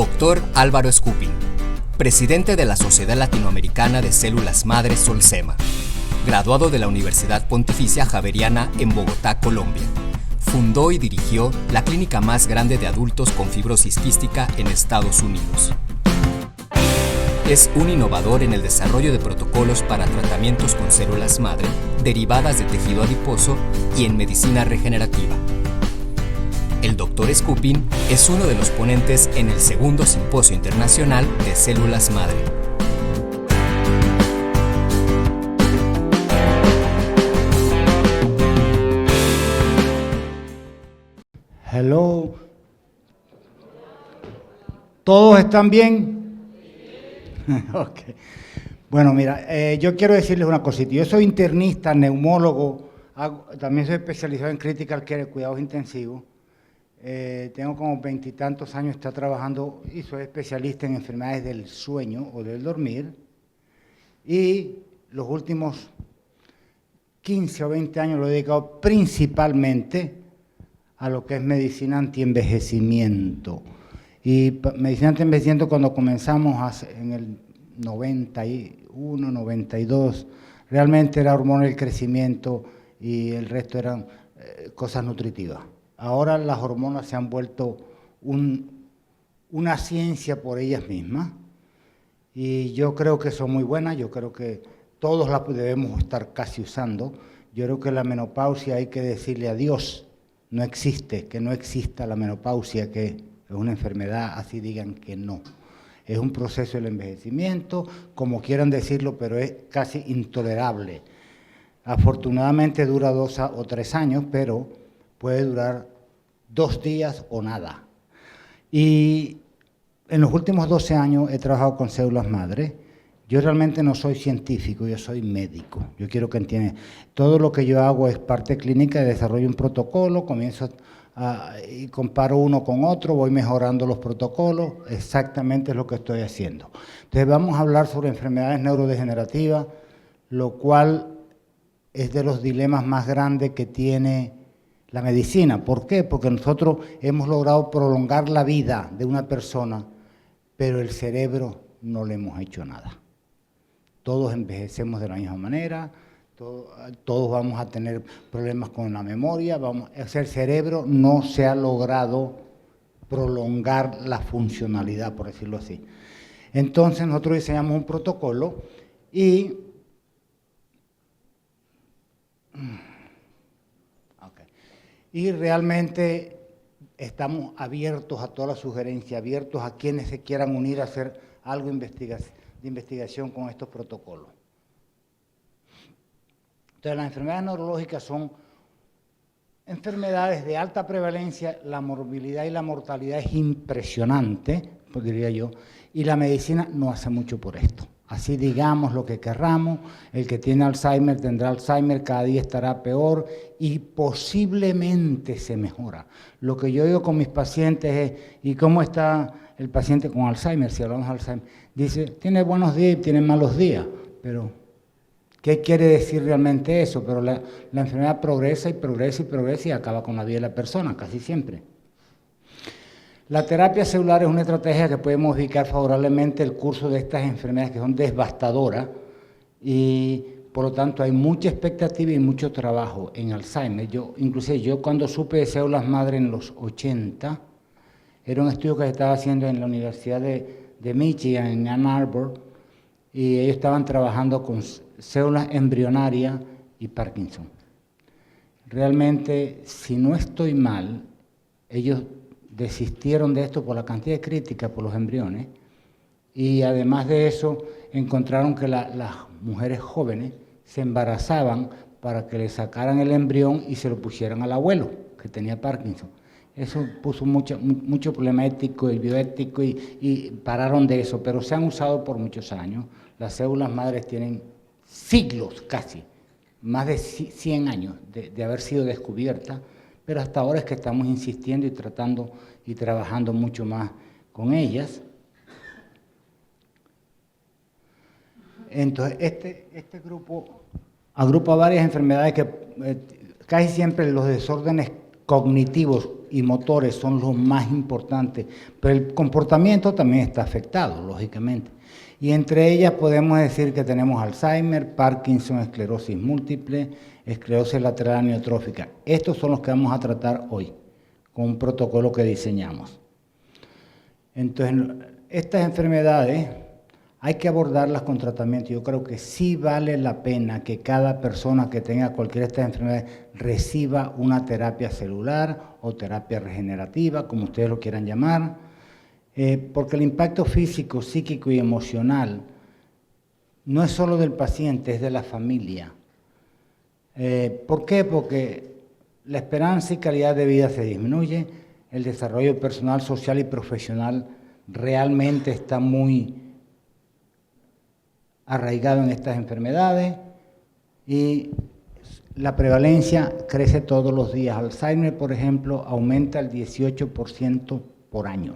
Dr. Álvaro Scupin, presidente de la Sociedad Latinoamericana de Células Madre Solsema, graduado de la Universidad Pontificia Javeriana en Bogotá, Colombia. Fundó y dirigió la clínica más grande de adultos con fibrosis quística en Estados Unidos. Es un innovador en el desarrollo de protocolos para tratamientos con células madre derivadas de tejido adiposo y en medicina regenerativa. El Dr. Scupin es uno de los ponentes en el segundo Simposio Internacional de Células Madre. Hello. ¿Todos están bien? Ok. Bueno, mira, yo quiero decirles una cosita. Yo soy internista, neumólogo, también soy especializado en critical care, cuidados intensivos. Tengo como 20 y tantos años, estoy trabajando y soy especialista en enfermedades del sueño o del dormir. Y los últimos 15 o 20 años lo he dedicado principalmente a lo que es medicina antienvejecimiento. Y medicina antienvejecimiento cuando comenzamos en el 91, 92, realmente era hormona del crecimiento y el resto eran cosas nutritivas. Ahora las hormonas se han vuelto una ciencia por ellas mismas y yo creo que son muy buenas, yo creo que todos las debemos estar casi usando. Yo creo que la menopausia hay que decirle adiós, no existe, que no exista la menopausia, que es una enfermedad, así digan que no. Es un proceso del envejecimiento, como quieran decirlo, pero es casi intolerable. Afortunadamente dura 2 o 3 años, pero puede durar 2 días o nada. Y en los últimos 12 años he trabajado con células madre. Yo realmente no soy científico, yo soy médico. Yo quiero que entiendan. Todo lo que yo hago es parte clínica, desarrollo un protocolo, comienzo y comparo uno con otro, voy mejorando los protocolos, exactamente es lo que estoy haciendo. Entonces vamos a hablar sobre enfermedades neurodegenerativas, lo cual es de los dilemas más grandes que tiene la medicina. ¿Por qué? Porque nosotros hemos logrado prolongar la vida de una persona, pero el cerebro no le hemos hecho nada. Todos envejecemos de la misma manera, todos vamos a tener problemas con la memoria, el cerebro no se ha logrado prolongar la funcionalidad, por decirlo así. Entonces nosotros diseñamos un protocolo y realmente estamos abiertos a todas las sugerencias, abiertos a quienes se quieran unir a hacer algo de investigación con estos protocolos. Entonces, las enfermedades neurológicas son enfermedades de alta prevalencia, la morbilidad y la mortalidad es impresionante, pues diría yo, y la medicina no hace mucho por esto. Así digamos lo que querramos, el que tiene Alzheimer tendrá Alzheimer, cada día estará peor y posiblemente se mejora. Lo que yo digo con mis pacientes es, ¿y cómo está el paciente con Alzheimer? Si hablamos de Alzheimer, dice, tiene buenos días y tiene malos días, pero ¿qué quiere decir realmente eso? Pero la enfermedad progresa y progresa y progresa y acaba con la vida de la persona, casi siempre. La terapia celular es una estrategia que puede modificar favorablemente el curso de estas enfermedades que son devastadoras y por lo tanto hay mucha expectativa y mucho trabajo en Alzheimer. Inclusive yo cuando supe de células madre en los 80, era un estudio que se estaba haciendo en la Universidad de Michigan, en Ann Arbor, y ellos estaban trabajando con células embrionarias y Parkinson. Realmente, si no estoy mal, ellos desistieron de esto por la cantidad de críticas por los embriones y además de eso encontraron que las mujeres jóvenes se embarazaban para que le sacaran el embrión y se lo pusieran al abuelo que tenía Parkinson. Eso puso mucho problema ético y bioético y pararon de eso, pero se han usado por muchos años. Las células madres tienen siglos casi, más de 100 años de haber sido descubiertas, pero hasta ahora es que estamos insistiendo y tratando y trabajando mucho más con ellas. Entonces, este grupo agrupa varias enfermedades que casi siempre los desórdenes cognitivos y motores son los más importantes, pero el comportamiento también está afectado, lógicamente. Y entre ellas podemos decir que tenemos Alzheimer, Parkinson, esclerosis múltiple, esclerosis lateral amiotrófica. Estos son los que vamos a tratar hoy, con un protocolo que diseñamos. Entonces, estas enfermedades hay que abordarlas con tratamiento. Yo creo que sí vale la pena que cada persona que tenga cualquiera de estas enfermedades reciba una terapia celular o terapia regenerativa, como ustedes lo quieran llamar, porque el impacto físico, psíquico y emocional no es solo del paciente, es de la familia. ¿Por qué? Porque la esperanza y calidad de vida se disminuye, el desarrollo personal, social y profesional realmente está muy arraigado en estas enfermedades y la prevalencia crece todos los días. Alzheimer, por ejemplo, aumenta el 18% por año.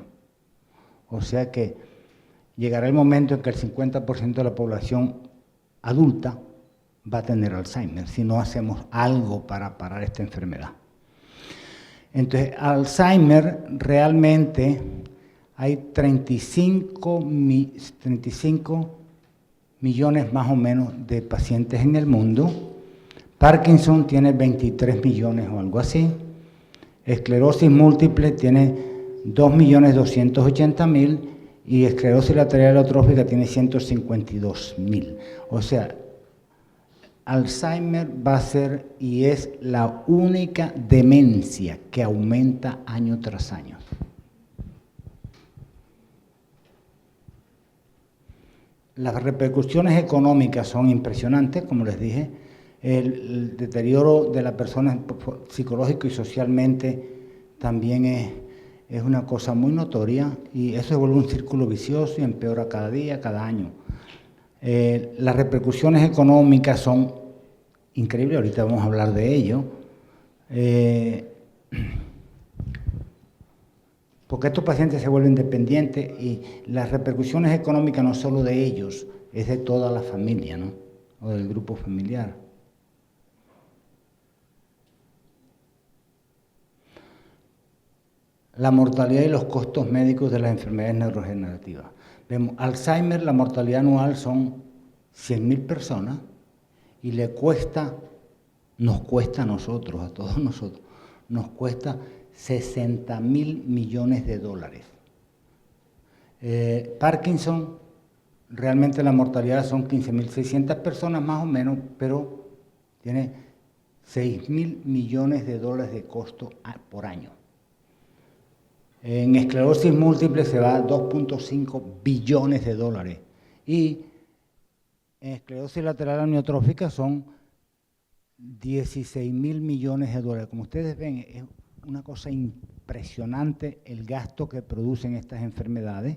O sea que llegará el momento en que el 50% de la población adulta va a tener Alzheimer si no hacemos algo para parar esta enfermedad. Entonces, Alzheimer realmente hay 35 millones más o menos de pacientes en el mundo. Parkinson tiene 23 millones o algo así. Esclerosis múltiple tiene 2.280.000 y esclerosis lateral amiotrófica tiene 152.000. O sea, Alzheimer va a ser y es la única demencia que aumenta año tras año. Las repercusiones económicas son impresionantes, como les dije. El deterioro de la persona psicológico y socialmente también es una cosa muy notoria y eso se vuelve un círculo vicioso y empeora cada día, cada año. Las repercusiones económicas son increíbles, ahorita vamos a hablar de ello. Porque estos pacientes se vuelven dependientes y las repercusiones económicas no solo de ellos, es de toda la familia, ¿no? O del grupo familiar. La mortalidad y los costos médicos de las enfermedades neurodegenerativas. Vemos, Alzheimer, la mortalidad anual son 100.000 personas y nos cuesta a nosotros, a todos nosotros, nos cuesta 60.000 millones de dólares. Parkinson, realmente la mortalidad son 15.600 personas más o menos, pero tiene 6.000 millones de dólares de costo por año. En esclerosis múltiple se va a 2.5 billones de dólares y en esclerosis lateral amiotrófica son 16.000 millones de dólares. Como ustedes ven, es una cosa impresionante el gasto que producen estas enfermedades.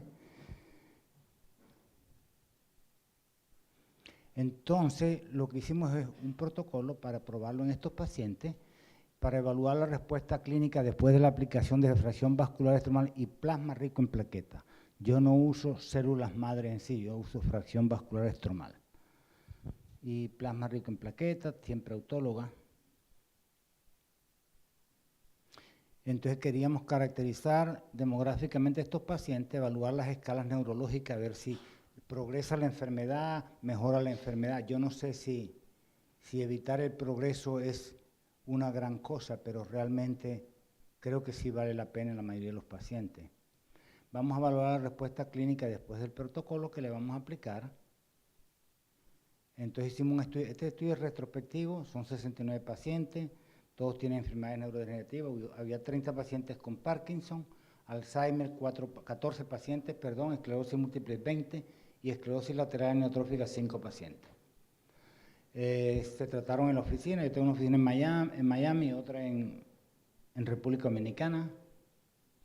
Entonces, lo que hicimos es un protocolo para probarlo en estos pacientes, para evaluar la respuesta clínica después de la aplicación de refracción vascular estromal y plasma rico en plaquetas. Yo no uso células madre en sí, yo uso fracción vascular estromal. Y plasma rico en plaquetas, siempre autóloga. Entonces queríamos caracterizar demográficamente a estos pacientes, evaluar las escalas neurológicas, a ver si progresa la enfermedad, mejora la enfermedad. Yo no sé si evitar el progreso es una gran cosa, pero realmente creo que sí vale la pena en la mayoría de los pacientes. Vamos a evaluar la respuesta clínica después del protocolo que le vamos a aplicar. Entonces hicimos un estudio, este estudio es retrospectivo, son 69 pacientes, todos tienen enfermedades neurodegenerativas, había 30 pacientes con Parkinson, Alzheimer, 14 pacientes, esclerosis múltiple 20 y esclerosis lateral amiotrófica 5 pacientes. Se trataron en la oficina, yo tengo una oficina en Miami, otra en República Dominicana,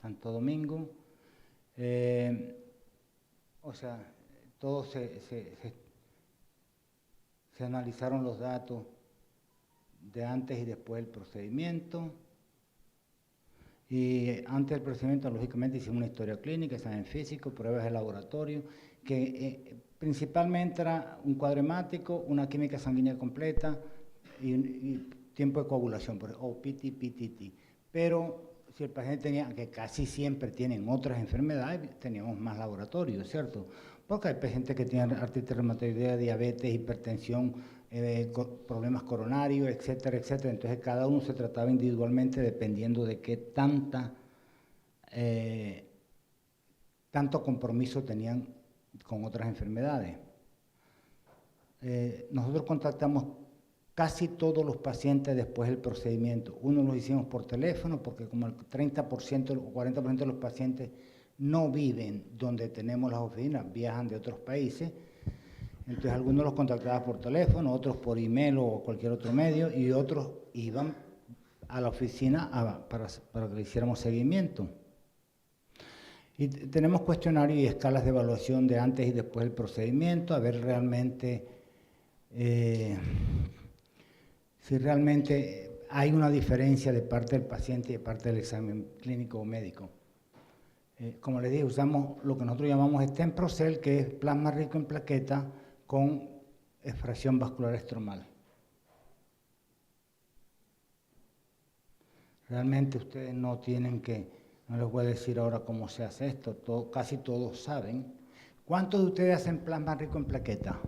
Santo Domingo. O sea, todos se analizaron los datos de antes y después del procedimiento. Y antes del procedimiento, lógicamente, hicimos una historia clínica, examen físico, pruebas de laboratorio, que principalmente era un cuadro hemático, una química sanguínea completa y tiempo de coagulación, o PT. pero si el paciente tenía, que casi siempre tienen otras enfermedades, teníamos más laboratorios, ¿cierto? Porque hay pacientes que tienen artritis reumatoidea, diabetes, hipertensión, problemas coronarios, etcétera, etcétera. Entonces cada uno se trataba individualmente dependiendo de qué tanto compromiso tenían con otras enfermedades. Nosotros contactamos casi todos los pacientes después del procedimiento. Uno lo hicimos por teléfono porque como el 30% o 40% de los pacientes no viven donde tenemos las oficinas, viajan de otros países. Entonces algunos los contactaban por teléfono, otros por email o cualquier otro medio, y otros iban a la oficina para que le hiciéramos seguimiento. Y tenemos cuestionarios y escalas de evaluación de antes y después del procedimiento, a ver realmente si realmente hay una diferencia de parte del paciente y de parte del examen clínico o médico. Como les dije, usamos lo que nosotros llamamos StemProcel, que es plasma rico en plaqueta con extracción vascular estromal. Realmente ustedes no tienen que, no les voy a decir ahora cómo se hace esto, casi todos saben. ¿Cuántos de ustedes hacen plasma rico en plaqueta?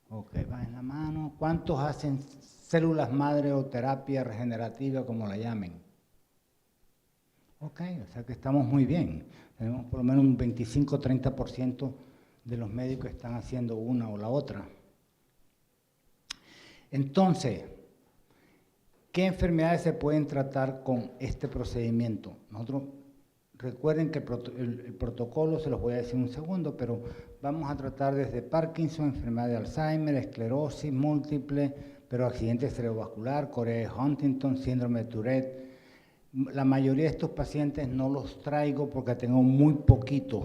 Ok, va en la mano. ¿Cuántos hacen células madre o terapia regenerativa, como la llamen? Ok, o sea que estamos muy bien. Tenemos por lo menos un 25-30% de los médicos están haciendo una o la otra. Entonces, ¿qué enfermedades se pueden tratar con este procedimiento? Nosotros, recuerden que el protocolo, se los voy a decir un segundo, pero vamos a tratar desde Parkinson, enfermedad de Alzheimer, esclerosis múltiple, pero accidente cerebrovascular, Corea de Huntington, síndrome de Tourette. La mayoría de estos pacientes no los traigo porque tengo muy poquitos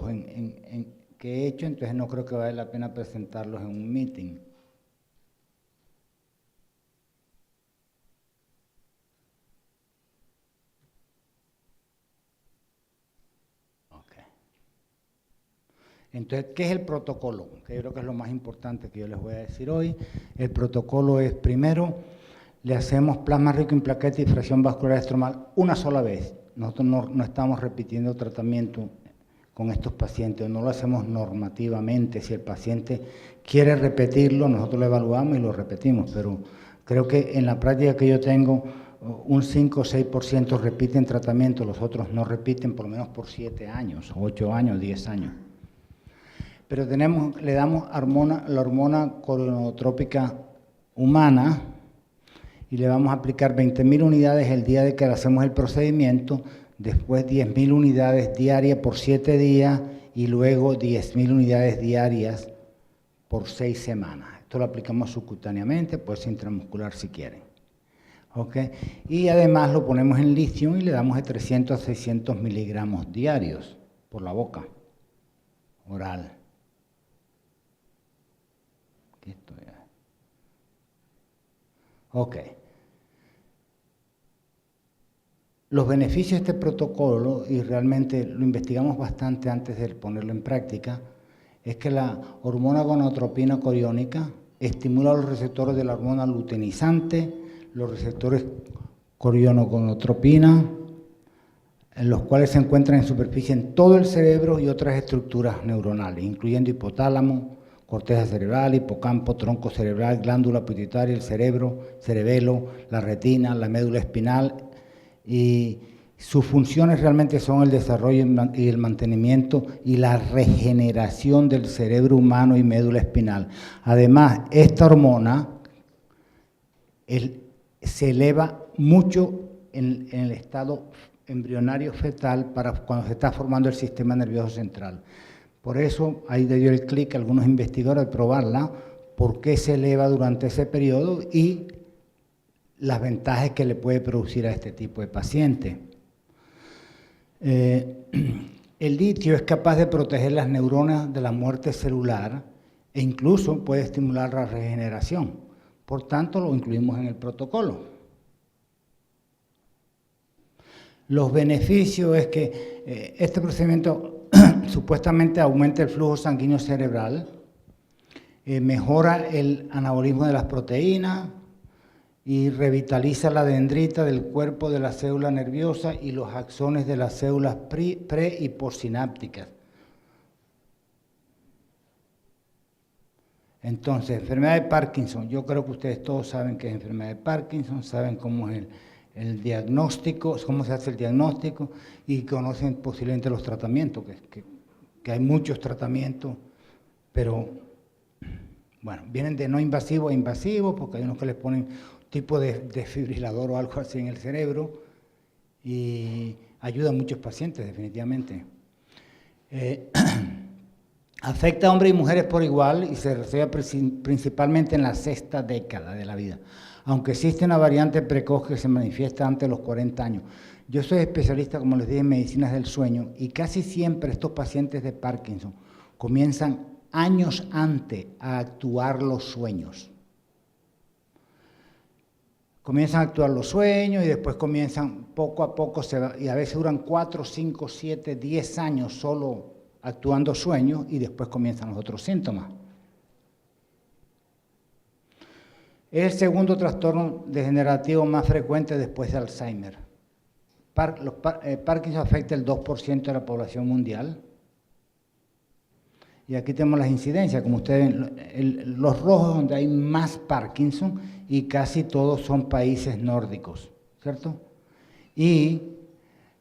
que he hecho, entonces no creo que vale la pena presentarlos en un meeting. Okay. Entonces, ¿qué es el protocolo? Que yo creo que es lo más importante que yo les voy a decir hoy. El protocolo es, primero, le hacemos plasma rico en plaqueta y fracción vascular estromal una sola vez. Nosotros no estamos repitiendo tratamiento con estos pacientes, no lo hacemos normativamente. Si el paciente quiere repetirlo, nosotros lo evaluamos y lo repetimos, pero creo que en la práctica que yo tengo, un 5 o 6% repiten tratamiento, los otros no repiten por lo menos por 7 años, 8 años, 10 años. Pero le damos la hormona coronotrópica humana, y le vamos a aplicar 20.000 unidades el día de que hacemos el procedimiento, después 10.000 unidades diarias por 7 días y luego 10.000 unidades diarias por 6 semanas. Esto lo aplicamos subcutáneamente, puede ser intramuscular si quieren. ¿Okay? Y además lo ponemos en litio y le damos de 300 a 600 miligramos diarios por la boca, oral. Aquí estoy. Ok. Los beneficios de este protocolo, y realmente lo investigamos bastante antes de ponerlo en práctica, es que la hormona gonadotropina coriónica estimula los receptores de la hormona luteinizante, los receptores corionogonadotropina, en los cuales se encuentran en superficie en todo el cerebro y otras estructuras neuronales, incluyendo hipotálamo, corteza cerebral, hipocampo, tronco cerebral, glándula pituitaria, el cerebelo, la retina, la médula espinal, y sus funciones realmente son el desarrollo y el mantenimiento y la regeneración del cerebro humano y médula espinal. Además, esta hormona se eleva mucho en el estado embrionario fetal para cuando se está formando el sistema nervioso central. Por eso, ahí le dio el clic a algunos investigadores de probarla, por qué se eleva durante ese periodo y las ventajas que le puede producir a este tipo de paciente. El litio es capaz de proteger las neuronas de la muerte celular e incluso puede estimular la regeneración. Por tanto, lo incluimos en el protocolo. Los beneficios es que este procedimiento supuestamente aumenta el flujo sanguíneo cerebral, mejora el anabolismo de las proteínas, y revitaliza la dendrita del cuerpo de la célula nerviosa y los axones de las células pre- y postsinápticas. Entonces, enfermedad de Parkinson, yo creo que ustedes todos saben qué es enfermedad de Parkinson, saben cómo es el diagnóstico, cómo se hace el diagnóstico y conocen posiblemente los tratamientos, que hay muchos tratamientos, pero bueno, vienen de no invasivo a invasivo, porque hay unos que les ponen un tipo de desfibrilador o algo así en el cerebro y ayuda a muchos pacientes definitivamente. Afecta a hombres y mujeres por igual y se desarrolla principalmente en la sexta década de la vida, aunque existe una variante precoz que se manifiesta antes de los 40 años. Yo soy especialista, como les dije, en medicinas del sueño y casi siempre estos pacientes de Parkinson comienzan años antes a actuar los sueños. Comienzan a actuar los sueños y después comienzan poco a poco, y a veces duran 4, 5, 7, 10 años solo actuando sueños y después comienzan los otros síntomas. Es el segundo trastorno degenerativo más frecuente después de Alzheimer. Parkinson afecta el 2% de la población mundial. Y aquí tenemos las incidencias, como ustedes ven, los rojos donde hay más Parkinson y casi todos son países nórdicos, ¿cierto? Y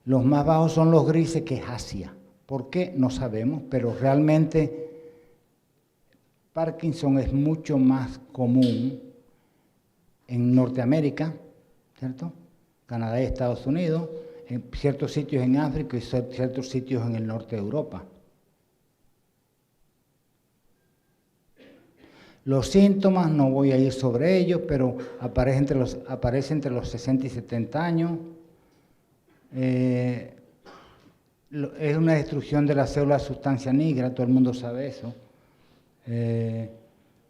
los más bajos son los grises, que es Asia. ¿Por qué? No sabemos, pero realmente Parkinson es mucho más común en Norteamérica, ¿cierto? Canadá y Estados Unidos, en ciertos sitios en África y ciertos sitios en el norte de Europa. Los síntomas, no voy a ir sobre ellos, pero aparece entre los 60 y 70 años. Es una destrucción de las células de sustancia negra, todo el mundo sabe eso.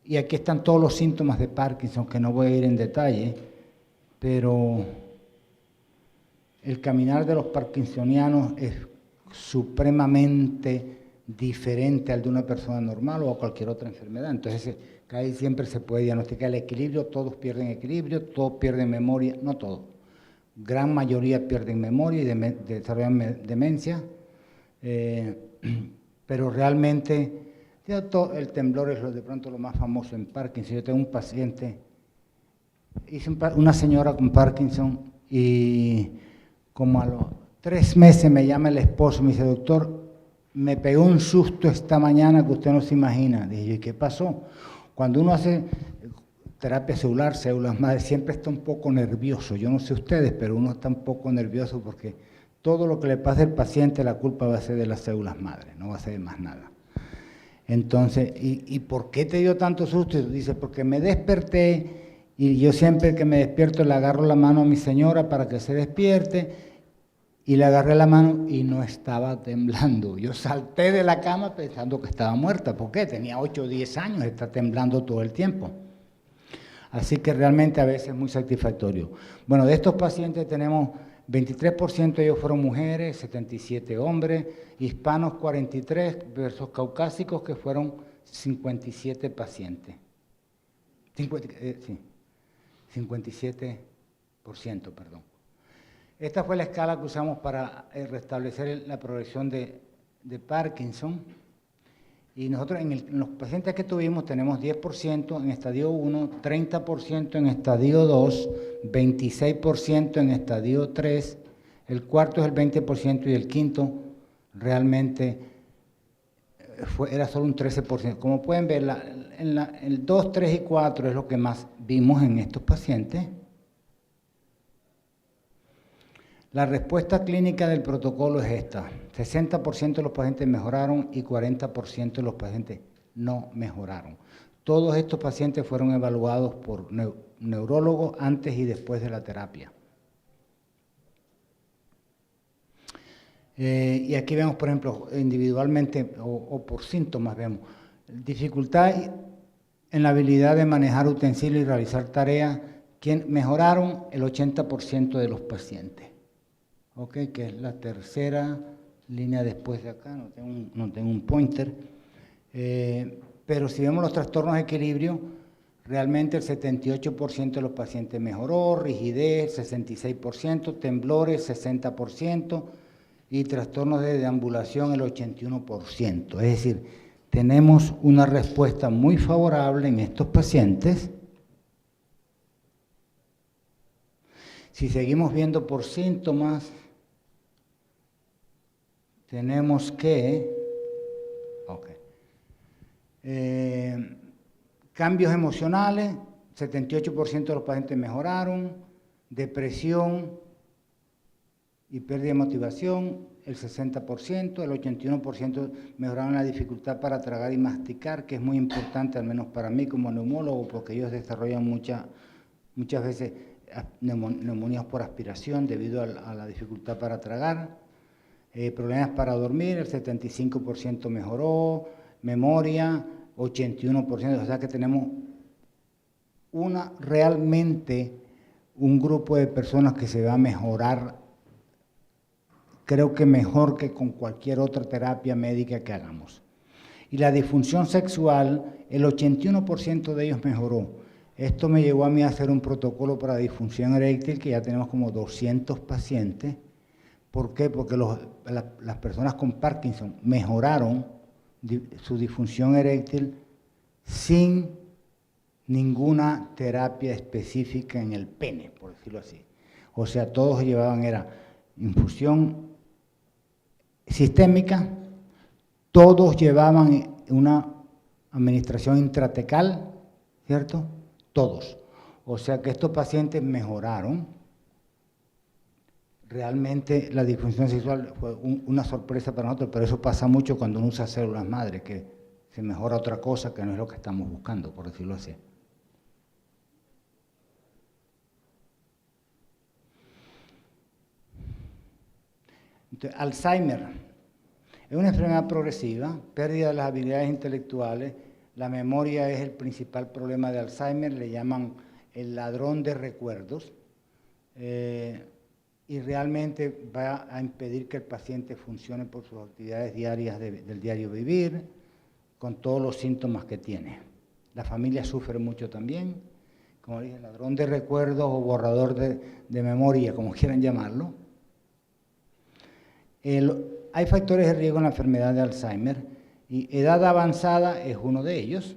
Y aquí están todos los síntomas de Parkinson, que no voy a ir en detalle, pero el caminar de los parkinsonianos es supremamente diferente al de una persona normal o a cualquier otra enfermedad. Entonces, ahí siempre se puede diagnosticar el equilibrio, todos pierden equilibrio, todos pierden memoria, no todos. Gran mayoría pierden memoria y desarrollan demencia, pero realmente el temblor es de pronto lo más famoso en Parkinson. Yo tengo un paciente, una señora con Parkinson y como a los 3 meses me llama el esposo y me dice, doctor, me pegó un susto esta mañana que usted no se imagina. Dije yo, ¿y qué pasó? Cuando uno hace terapia celular, células madre, siempre está un poco nervioso. Yo no sé ustedes, pero uno está un poco nervioso porque todo lo que le pase al paciente, la culpa va a ser de las células madre, no va a ser de más nada. Entonces, ¿y por qué te dio tanto susto? Y dice, porque me desperté y yo siempre que me despierto le agarro la mano a mi señora para que se despierte y le agarré la mano y no estaba temblando. Yo salté de la cama pensando que estaba muerta. ¿Por qué? Tenía 8 o 10 años, está temblando todo el tiempo. Así que realmente a veces es muy satisfactorio. Bueno, de estos pacientes tenemos 23% de ellos fueron mujeres, 77 hombres, hispanos 43 versus caucásicos que fueron 57 pacientes. 57%, perdón. Esta fue la escala que usamos para restablecer la progresión de Parkinson. Y nosotros en los pacientes que tuvimos tenemos 10% en estadio 1, 30% en estadio 2, 26% en estadio 3, el cuarto es el 20% y el quinto realmente era solo un 13%. Como pueden ver, el 2, 3 y 4 es lo que más vimos en estos pacientes. La respuesta clínica del protocolo es esta: 60% de los pacientes mejoraron y 40% de los pacientes no mejoraron. Todos estos pacientes fueron evaluados por neurólogos antes y después de la terapia. Y aquí vemos, por ejemplo, individualmente o por síntomas, vemos dificultad en la habilidad de manejar utensilios y realizar tareas. Mejoraron el 80% de los pacientes. Okay, que es la tercera línea después de acá, no tengo un pointer, pero si vemos los trastornos de equilibrio, realmente el 78% de los pacientes mejoró, rigidez 66%, temblores 60% y trastornos de deambulación el 81%. Es decir, tenemos una respuesta muy favorable en estos pacientes. Si seguimos viendo por síntomas, tenemos que cambios emocionales, 78% de los pacientes mejoraron, depresión y pérdida de motivación, el 60%, el 81% mejoraron la dificultad para tragar y masticar, que es muy importante, al menos para mí como neumólogo, porque ellos desarrollan muchas veces neumonías por aspiración debido a la dificultad para tragar. Problemas para dormir, el 75% mejoró, memoria, 81%, o sea que tenemos realmente un grupo de personas que se va a mejorar, creo que mejor que con cualquier otra terapia médica que hagamos. Y la disfunción sexual, el 81% de ellos mejoró. Esto me llevó a mí a hacer un protocolo para disfunción eréctil, que ya tenemos como 200 pacientes. ¿Por qué? Porque las personas con Parkinson mejoraron su disfunción eréctil sin ninguna terapia específica en el pene, por decirlo así. O sea, todos llevaban, era infusión sistémica, todos llevaban una administración intratecal, ¿cierto? Todos. O sea que estos pacientes mejoraron. Realmente la disfunción sexual fue una sorpresa para nosotros, pero eso pasa mucho cuando uno usa células madre, que se mejora otra cosa que no es lo que estamos buscando, por decirlo así. Entonces, Alzheimer es una enfermedad progresiva, pérdida de las habilidades intelectuales, la memoria es el principal problema de Alzheimer, le llaman el ladrón de recuerdos. Y realmente va a impedir que el paciente funcione por sus actividades diarias del diario vivir, con todos los síntomas que tiene. La familia sufre mucho también, como dije, ladrón de recuerdos o borrador de memoria, como quieran llamarlo. Hay factores de riesgo en la enfermedad de Alzheimer y edad avanzada es uno de ellos.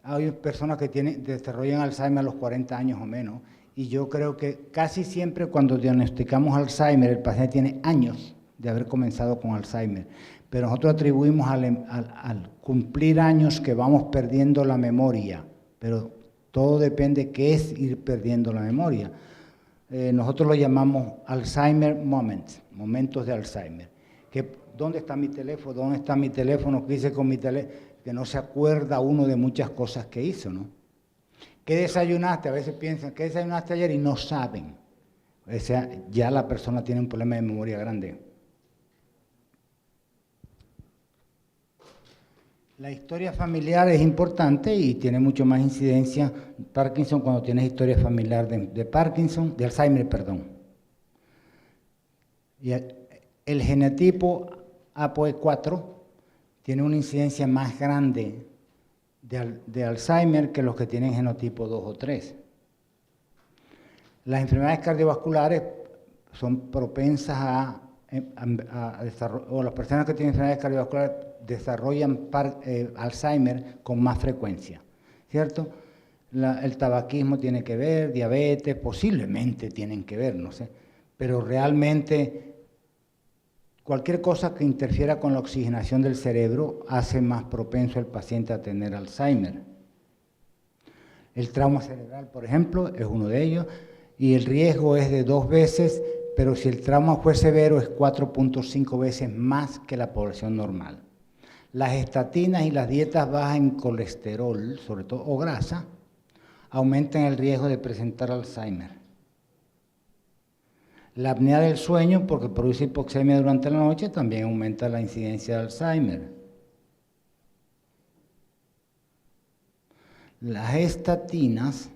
Hay personas que desarrollan Alzheimer a los 40 años o menos. Y yo creo que casi siempre cuando diagnosticamos Alzheimer, el paciente tiene años de haber comenzado con Alzheimer. Pero nosotros atribuimos al cumplir años que vamos perdiendo la memoria. Pero todo depende de qué es ir perdiendo la memoria. Nosotros lo llamamos Alzheimer Moments, momentos de Alzheimer. ¿Dónde está mi teléfono? ¿Dónde está mi teléfono? ¿Qué hice con mi teléfono? Que no se acuerda uno de muchas cosas que hizo, ¿no? ¿Qué desayunaste? A veces piensan, ¿qué desayunaste ayer? Y no saben. O sea, ya la persona tiene un problema de memoria grande. La historia familiar es importante y tiene mucho más incidencia Parkinson cuando tienes historia familiar de Parkinson, de Alzheimer, perdón. Y el genotipo APOE4 tiene una incidencia más grande de Alzheimer que los que tienen genotipo 2 o 3. Las enfermedades cardiovasculares son propensas a desarrollar, o las personas que tienen enfermedades cardiovasculares desarrollan Alzheimer con más frecuencia, ¿cierto? El tabaquismo tiene que ver, diabetes, posiblemente tienen que ver, no sé, pero realmente cualquier cosa que interfiera con la oxigenación del cerebro hace más propenso al paciente a tener Alzheimer. El trauma cerebral, por ejemplo, es uno de ellos, y el riesgo es de 2 veces, pero si el trauma fue severo es 4.5 veces más que la población normal. Las estatinas y las dietas bajas en colesterol, sobre todo, o grasa, aumentan el riesgo de presentar Alzheimer. La apnea del sueño, porque produce hipoxemia durante la noche, también aumenta la incidencia de Alzheimer. Las estatinas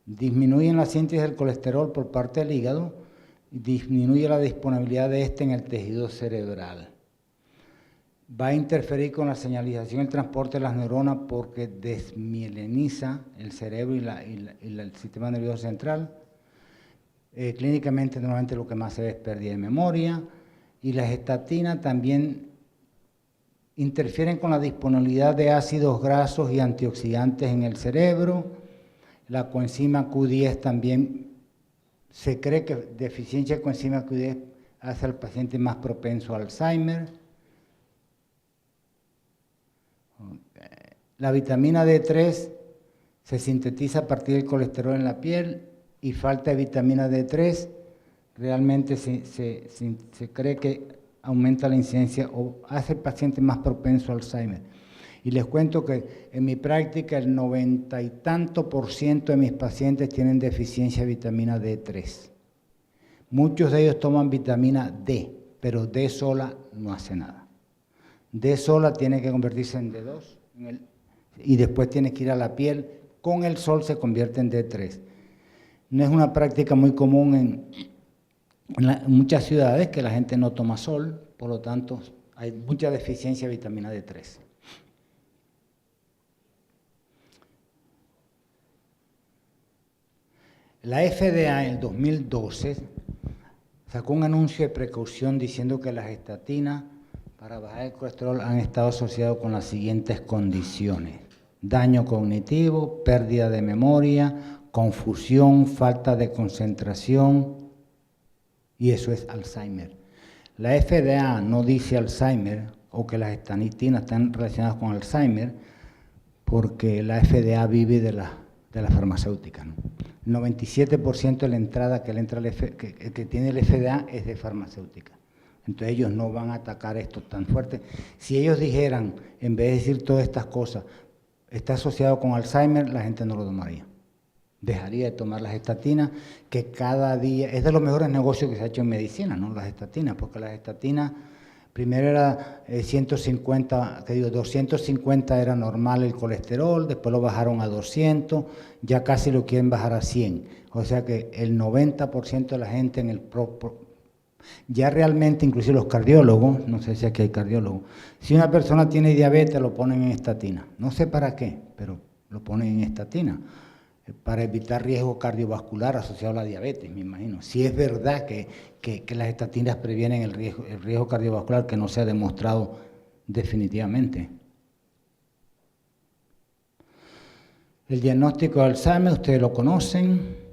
disminuyen la síntesis del colesterol por parte del hígado y disminuye la disponibilidad de este en el tejido cerebral. va a interferir con la señalización y el transporte de las neuronas porque desmieliniza el cerebro y el sistema nervioso central. Clínicamente, normalmente lo que más se ve es pérdida de memoria, y las estatinas también interfieren con la disponibilidad de ácidos grasos y antioxidantes en el cerebro. La coenzima Q10 también, se cree que deficiencia de coenzima Q10 hace al paciente más propenso a Alzheimer. La vitamina D3 se sintetiza a partir del colesterol en la piel, y falta de vitamina D3 realmente se cree que aumenta la incidencia o hace al paciente más propenso a Alzheimer. Y les cuento que en mi práctica el 90 y tanto % de mis pacientes tienen deficiencia de vitamina D3. Muchos de ellos toman vitamina D, pero D sola no hace nada. D sola tiene que convertirse en D2 y después tiene que ir a la piel. Con el sol se convierte en D3. No es una práctica muy común en muchas ciudades que la gente no toma sol, por lo tanto hay mucha deficiencia de vitamina D3. La FDA en el 2012 sacó un anuncio de precaución diciendo que las estatinas para bajar el colesterol han estado asociadas con las siguientes condiciones: daño cognitivo, pérdida de memoria, confusión, falta de concentración, y eso es Alzheimer. La FDA no dice Alzheimer o que las estatinas están relacionadas con Alzheimer porque la FDA vive de la farmacéutica, ¿no? El 97% de la entrada que tiene el FDA es de farmacéutica. Entonces ellos no van a atacar esto tan fuerte. Si ellos dijeran, en vez de decir todas estas cosas, está asociado con Alzheimer, la gente no lo tomaría. Dejaría de tomar las estatinas, que cada día, es de los mejores negocios que se ha hecho en medicina, ¿no? Las estatinas, porque las estatinas, primero era 250 era normal el colesterol, después lo bajaron a 200, ya casi lo quieren bajar a 100. O sea que el 90% de la gente en el ya realmente, inclusive los cardiólogos, no sé si aquí hay cardiólogos, si una persona tiene diabetes lo ponen en estatina. No sé para qué, pero lo ponen en estatina para evitar riesgo cardiovascular asociado a la diabetes, me imagino. Si es verdad que las estatinas previenen el riesgo cardiovascular, que no se ha demostrado definitivamente. El diagnóstico de Alzheimer, ustedes lo conocen.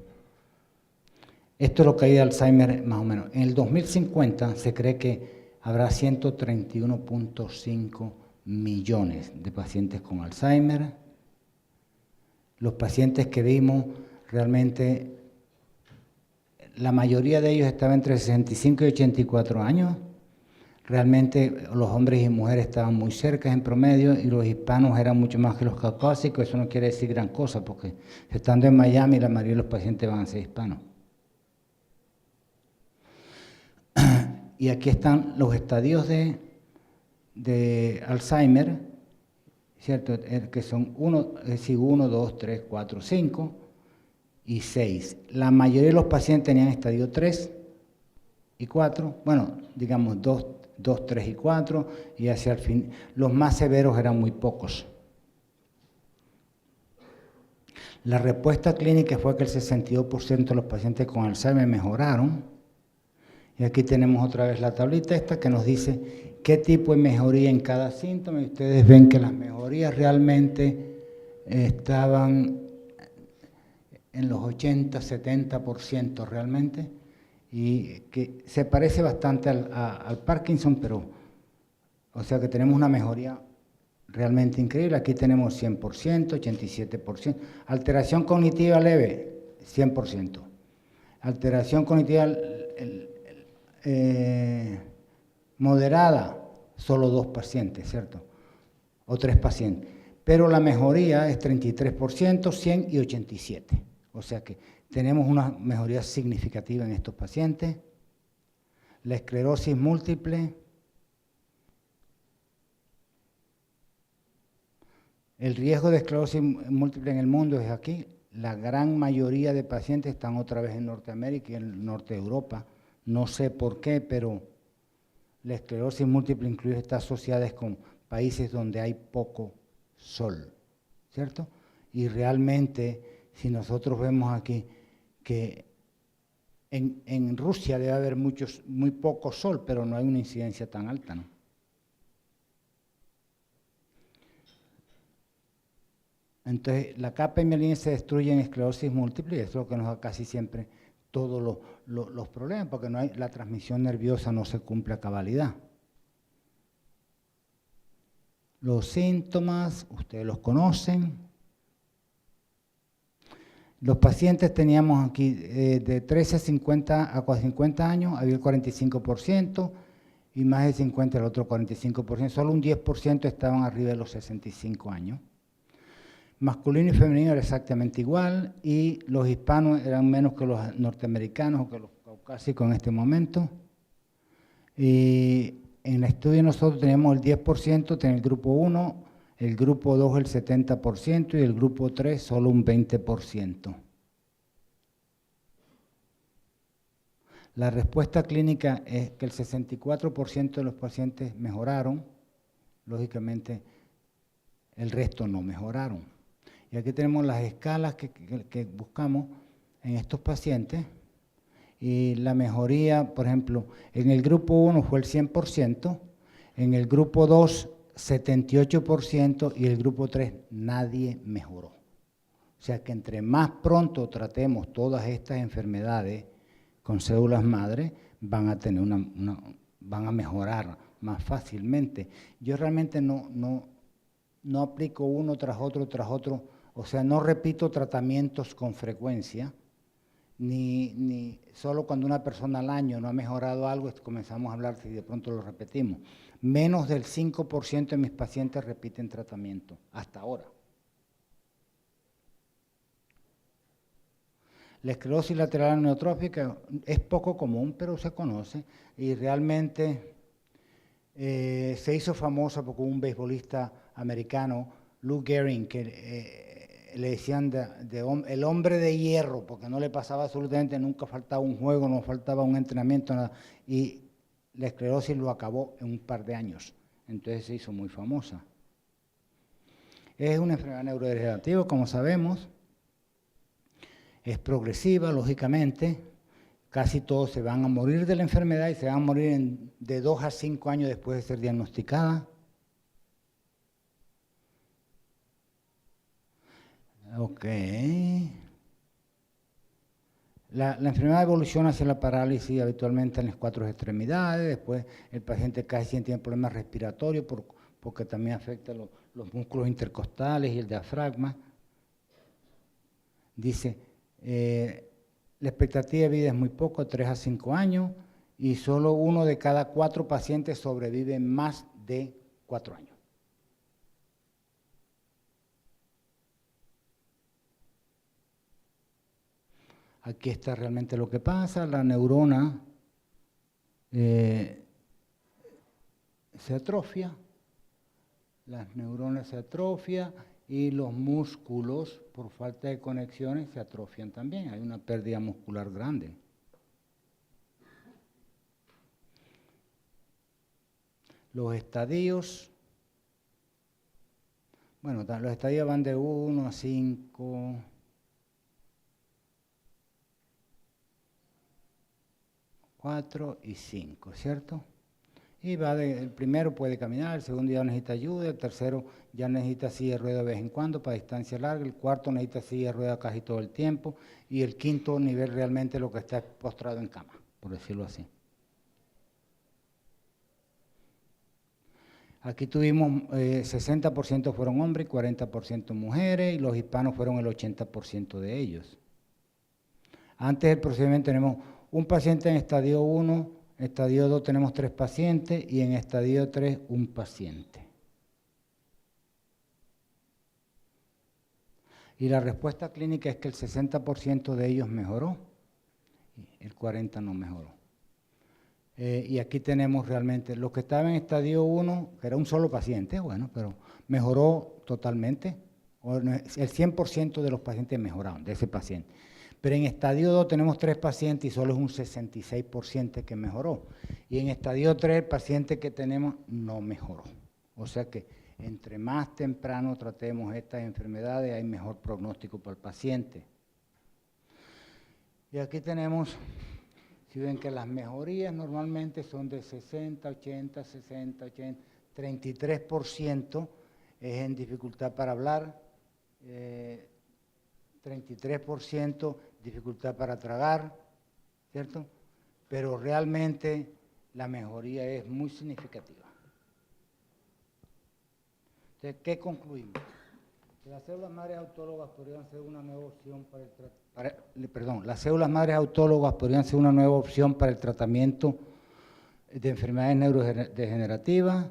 Esto es lo que hay de Alzheimer más o menos. En el 2050 se cree que habrá 131.5 millones de pacientes con Alzheimer. Los pacientes que vimos, realmente, la mayoría de ellos estaba entre 65 y 84 años. Realmente los hombres y mujeres estaban muy cerca en promedio y los hispanos eran mucho más que los caucásicos. Eso no quiere decir gran cosa porque estando en Miami la mayoría de los pacientes van a ser hispanos. Y aquí están los estadios de Alzheimer, ¿cierto? Que son 1, 2, 3, 4, 5 y 6. La mayoría de los pacientes tenían estadio 3 y 4, bueno, digamos 2, 3 y 4, y hacia el fin, los más severos eran muy pocos. La respuesta clínica fue que el 62% de los pacientes con Alzheimer mejoraron. Y aquí tenemos otra vez la tablita esta que nos dice qué tipo de mejoría en cada síntoma. Y ustedes ven que las mejorías realmente estaban en los 80-70% realmente. Y que se parece bastante al Parkinson, pero, o sea que tenemos una mejoría realmente increíble. Aquí tenemos 100%, 87%. Alteración cognitiva leve, 100%. Alteración cognitiva moderada, solo 2 pacientes, ¿cierto? O 3 pacientes. Pero la mejoría es 33%, 100 y 87. O sea que tenemos una mejoría significativa en estos pacientes. La esclerosis múltiple. El riesgo de esclerosis múltiple en el mundo es aquí. La gran mayoría de pacientes están otra vez en Norteamérica y en el norte de Europa. No sé por qué, pero la esclerosis múltiple incluso está asociada con países donde hay poco sol, ¿cierto? Y realmente, si nosotros vemos aquí que en Rusia debe haber muy poco sol, pero no hay una incidencia tan alta, ¿no? Entonces, la capa mielina se destruye en esclerosis múltiple y eso es lo que nos da casi siempre todos los problemas, porque no hay, la transmisión nerviosa no se cumple a cabalidad. Los síntomas, ustedes los conocen. Los pacientes teníamos aquí de 13 a 50 años, había el 45%, y más de 50 el otro 45%, solo un 10% estaban arriba de los 65 años. Masculino y femenino era exactamente igual, y los hispanos eran menos que los norteamericanos o que los caucásicos en este momento. Y en el estudio nosotros teníamos el 10% en el grupo 1, el grupo 2 el 70% y el grupo 3 solo un 20%. La respuesta clínica es que el 64% de los pacientes mejoraron, lógicamente el resto no mejoraron. Y aquí tenemos las escalas que buscamos en estos pacientes. Y la mejoría, por ejemplo, en el grupo 1 fue el 100%, en el grupo 2 78% y el grupo 3 nadie mejoró. O sea que entre más pronto tratemos todas estas enfermedades con células madre, van a tener van a mejorar más fácilmente. Yo realmente no aplico uno tras otro, o sea, no repito tratamientos con frecuencia, ni solo cuando una persona al año no ha mejorado algo, comenzamos a hablar si de pronto lo repetimos. Menos del 5% de mis pacientes repiten tratamiento, hasta ahora. La esclerosis lateral amiotrófica es poco común, pero se conoce, y realmente se hizo famosa porque un beisbolista americano, Lou Gehrig, que le decían el hombre de hierro, porque no le pasaba absolutamente, nunca faltaba un juego, no faltaba un entrenamiento, nada, y la esclerosis lo acabó en un par de años, entonces se hizo muy famosa. Es una enfermedad neurodegenerativa, como sabemos, es progresiva, lógicamente, casi todos se van a morir de la enfermedad y se van a morir de 2 a 5 años después de ser diagnosticada. Ok. La enfermedad evoluciona hacia la parálisis habitualmente en las 4 extremidades, después el paciente casi tiene problemas respiratorios porque también afecta los músculos intercostales y el diafragma. Dice, la expectativa de vida es muy poco, 3 a 5 años, y solo 1 de cada 4 pacientes sobrevive más de 4 años. Aquí está realmente lo que pasa, la neurona se atrofia, las neuronas se atrofian y los músculos, por falta de conexiones, se atrofian también, hay una pérdida muscular grande. Los estadios, bueno, los estadios van de 1 a 5, cuatro y 5, ¿cierto? Y el primero puede caminar, el segundo ya necesita ayuda, el tercero ya necesita silla de rueda de vez en cuando para distancia larga, el cuarto necesita silla de rueda casi todo el tiempo, y el quinto nivel realmente lo que está es postrado en cama, por decirlo así. Aquí tuvimos 60% fueron hombres y 40% mujeres, y los hispanos fueron el 80% de ellos. Antes del procedimiento tenemos un paciente en estadio 1, en estadio 2 tenemos 3 pacientes y en estadio 3 un paciente. Y la respuesta clínica es que el 60% de ellos mejoró y el 40% no mejoró. Y aquí tenemos realmente los que estaban en estadio 1, que era un solo paciente, bueno, pero mejoró totalmente. El 100% de los pacientes mejoraron, de ese paciente. Pero en estadio 2 tenemos 3 pacientes y solo es un 66% que mejoró. Y en estadio 3 el paciente que tenemos no mejoró. O sea que entre más temprano tratemos estas enfermedades, hay mejor pronóstico para el paciente. Y aquí tenemos, si ven que las mejorías normalmente son de 60, 80, 60, 80, 33% es en dificultad para hablar, 33% dificultad para tragar, ¿cierto? Pero realmente la mejoría es muy significativa. Entonces, ¿qué concluimos? Que las células madres autólogas podrían ser una nueva opción para las células madres autólogas podrían ser una nueva opción para el tratamiento de enfermedades neurodegenerativas.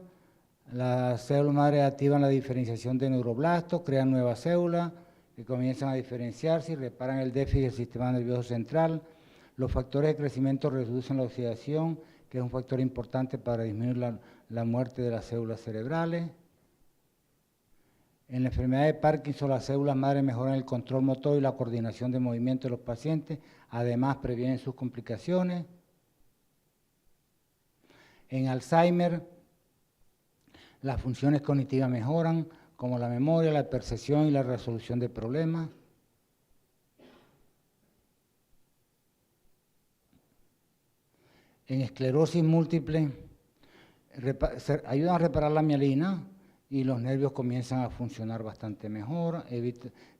Las células madres activan la diferenciación de neuroblastos, crean nuevas células que comienzan a diferenciarse y reparan el déficit del sistema nervioso central. Los factores de crecimiento reducen la oxidación, que es un factor importante para disminuir la muerte de las células cerebrales. En la enfermedad de Parkinson, las células madres mejoran el control motor y la coordinación de movimiento de los pacientes, además previenen sus complicaciones. En Alzheimer, las funciones cognitivas mejoran, como la memoria, la percepción y la resolución de problemas. En esclerosis múltiple, ayudan a reparar la mielina y los nervios comienzan a funcionar bastante mejor,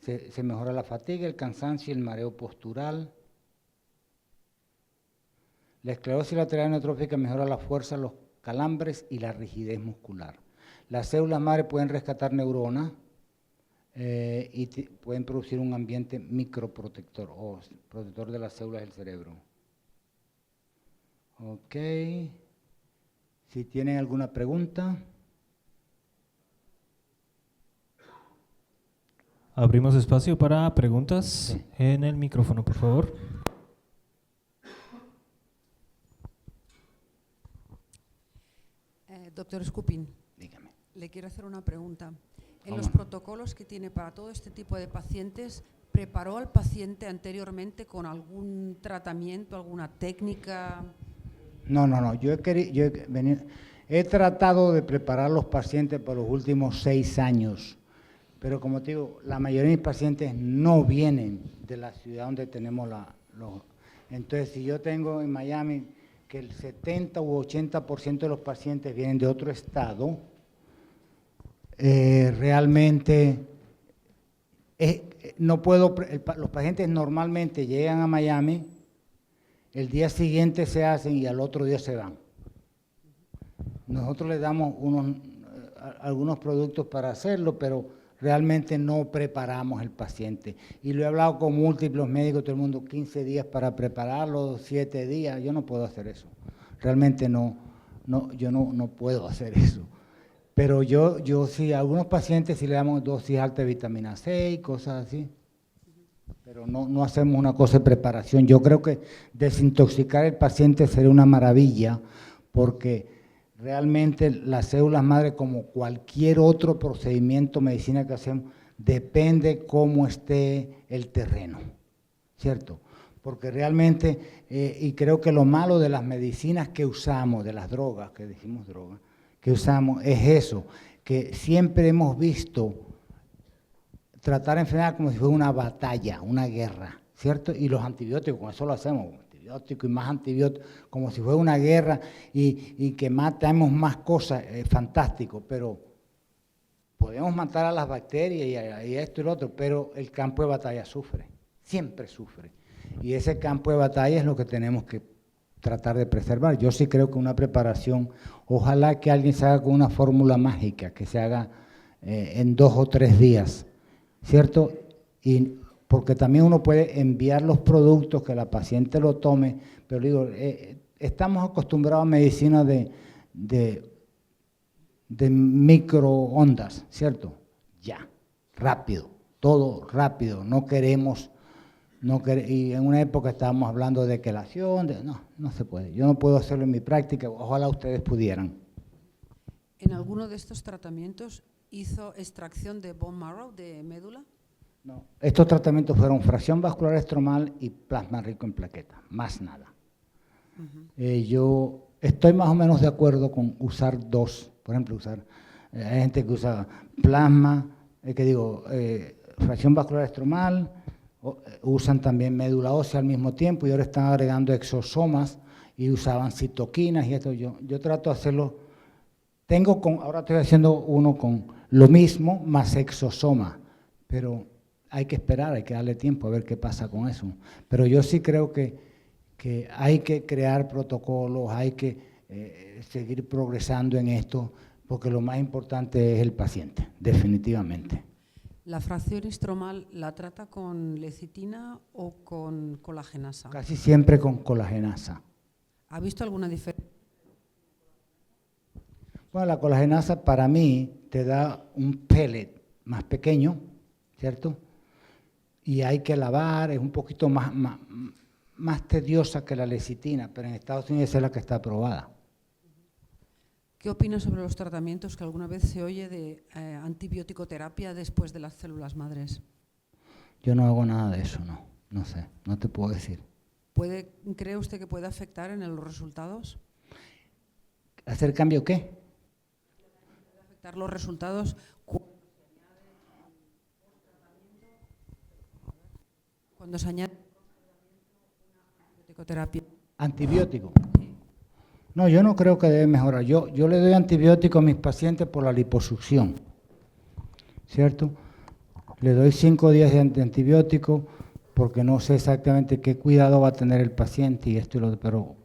se mejora la fatiga, el cansancio y el mareo postural. La esclerosis lateral neurotrófica mejora la fuerza, los calambres y la rigidez muscular. Las células madre pueden rescatar neuronas y pueden producir un ambiente microprotector o protector de las células del cerebro. Ok. Si tienen alguna pregunta. Abrimos espacio para preguntas. Sí. En el micrófono, por favor. Doctor Skupin, Dígame. le quiero hacer una pregunta. En Vamos. los protocolos que tiene para todo este tipo de pacientes, ¿preparó al paciente anteriormente con algún tratamiento, alguna técnica? No. He tratado de preparar los pacientes por los últimos 6 años, pero como te digo, la mayoría de mis pacientes no vienen de la ciudad donde tenemos Entonces, si yo tengo en Miami que el 70 u 80% de los pacientes vienen de otro estado, realmente no puedo, los pacientes normalmente llegan a Miami, el día siguiente se hacen y al otro día se van. Nosotros les damos algunos productos para hacerlo, pero realmente no preparamos el paciente. Y lo he hablado con múltiples médicos, todo el mundo, 15 días para prepararlo, 7 días, yo no puedo hacer eso. Realmente yo no puedo hacer eso. Pero yo sí, a algunos pacientes sí le damos dosis alta de vitamina C y cosas así. Pero no hacemos una cosa de preparación. Yo creo que desintoxicar el paciente sería una maravilla, porque realmente las células madre, como cualquier otro procedimiento de medicina que hacemos, depende cómo esté el terreno, ¿cierto? Porque realmente, y creo que lo malo de las medicinas que usamos, de las drogas, que decimos drogas, que usamos, es eso, que siempre hemos visto tratar enfermedad como si fuera una batalla, una guerra, ¿cierto? Y los antibióticos, con eso lo hacemos, antibióticos y más antibióticos, como si fuera una guerra y que matamos más cosas, fantástico, pero podemos matar a las bacterias y esto y lo otro, pero el campo de batalla sufre, siempre sufre. Y ese campo de batalla es lo que tenemos que tratar de preservar. Yo sí creo que una preparación, ojalá que alguien se haga con una fórmula mágica, que se haga en 2 o 3 días, ¿cierto? Y porque también uno puede enviar los productos, que la paciente lo tome, pero digo, estamos acostumbrados a medicina de microondas, ¿cierto? Ya, rápido, todo rápido, no queremos, y en una época estábamos hablando de quelación, no se puede, yo no puedo hacerlo en mi práctica, ojalá ustedes pudieran. ¿En alguno de estos tratamientos hizo extracción de bone marrow, de médula? No, estos tratamientos fueron fracción vascular estromal y plasma rico en plaquetas, más nada. Yo estoy más o menos de acuerdo con usar dos, por ejemplo, hay gente que usa plasma, fracción vascular estromal, usan también médula ósea al mismo tiempo y ahora están agregando exosomas y usaban citoquinas y esto. Yo trato de hacerlo, ahora estoy haciendo uno con lo mismo más exosoma, pero hay que esperar, hay que darle tiempo a ver qué pasa con eso. Pero yo sí creo que hay que crear protocolos, hay que seguir progresando en esto, porque lo más importante es el paciente, definitivamente. ¿La fracción estromal la trata con lecitina o con colagenasa? Casi siempre con colagenasa. ¿Ha visto alguna diferencia? Bueno, la colagenasa para mí te da un pellet más pequeño, ¿cierto? Y hay que lavar, es un poquito más tediosa que la lecitina, pero en Estados Unidos es la que está aprobada. ¿Qué opina sobre los tratamientos que alguna vez se oye de antibiótico-terapia después de las células madres? Yo no hago nada de eso, no sé, no te puedo decir. ¿Cree usted que puede afectar en los resultados? ¿Hacer cambio qué? ¿Puede afectar los resultados cuando se añade antibiótico-terapia? ¿Antibiótico? No, yo no creo que debe mejorar. Yo le doy antibiótico a mis pacientes por la liposucción, ¿cierto? Le doy 5 días de antibiótico porque no sé exactamente qué cuidado va a tener el paciente y esto y lo otro, pero